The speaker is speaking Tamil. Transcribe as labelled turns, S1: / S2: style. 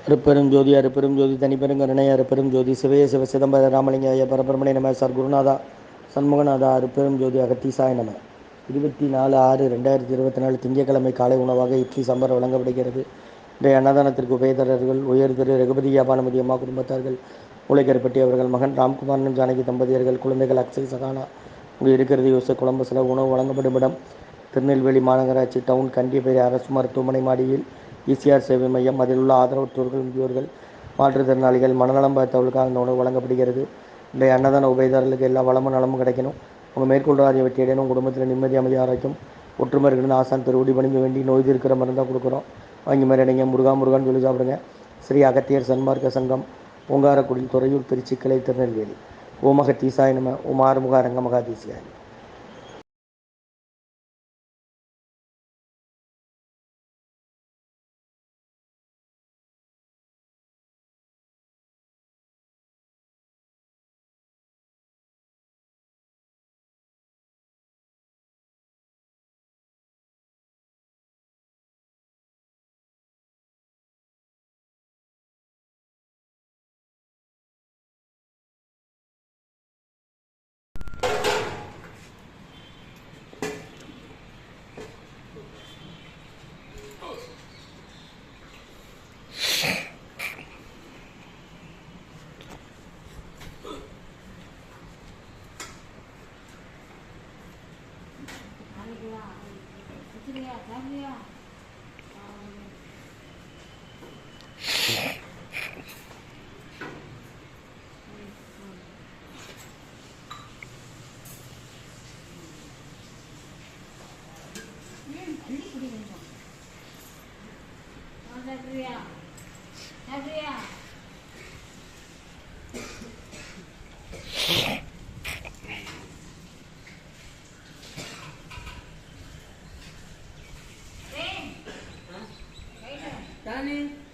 S1: அருப்பெரும் ஜோதி அருப்பெரும் ஜோதி தனிப்பெருங்கருணை அருப்பெரும் ஜோதி சிவய சிவ சிதம்பர ராமலிங்காய பரபரமணை நம சார் குருநாதா சண்முகநாதா அருப்பெரும் ஜோதி அகத்தீசாய நம. 24/6/2024 திங்கட்கிழமை காலை உணவாக இட்லி சாம்பார் வழங்கப்படுகிறது. இன்றைய அன்னதானத்திற்கு உபயதாரர்கள் உயர் திரு ரகுபதி பானுமதி அம்மா குடும்பத்தார்கள், மூளைக்கருப்பட்டி அவர்கள் மகன் ராம்குமாரனும் ஜானகி தம்பதியர்கள், குழந்தைகள் அக்ஷய் சகானா. இங்கு இருக்கிறது யோச குழம்பு செலவு. உணவு வழங்கப்படும் இடம் திருநெல்வேலி மாநகராட்சி டவுன் கண்டிப்பேரி அரசு மருத்துவமனை மாடியில் ஈசிஆர் சேவை மையம். அதில் உள்ள ஆதரவற்றோர்கள், முதியோர்கள், மாற்றுத்திறனாளிகள், மனநலம் பார்த்தவர்களுக்காக இந்த உணவு வழங்கப்படுகிறது. இன்றைய அன்னதான உபயதாரர்களுக்கு எல்லா வளமும் நலமும் கிடைக்கணும். உங்கள் மேற்கொள்ளாத வெற்றி அடையணும். குடும்பத்தில் நிம்மதி அமைதி ஆரோக்கியம் ஒற்றுமை இருக்கணும். ஆசான் திருவடி பணிஞ்சு வேண்டி நோய் தீர்க்கிற மருந்தாக கொடுக்குறோம். வாங்கி மாதிரி அடைங்க. முருகான்னு சொல்லி சாப்பிடுங்க. ஸ்ரீ அகத்தியர் சன்மார்க்க சங்கம், பூங்காரக்குடி, துறையூர், திருச்சி கிளை, திருநெல்வேலி. ஓமக தீசாய நம. ஓம் ஆறுமுக அரங்க மகாதீசியாய.
S2: Dani.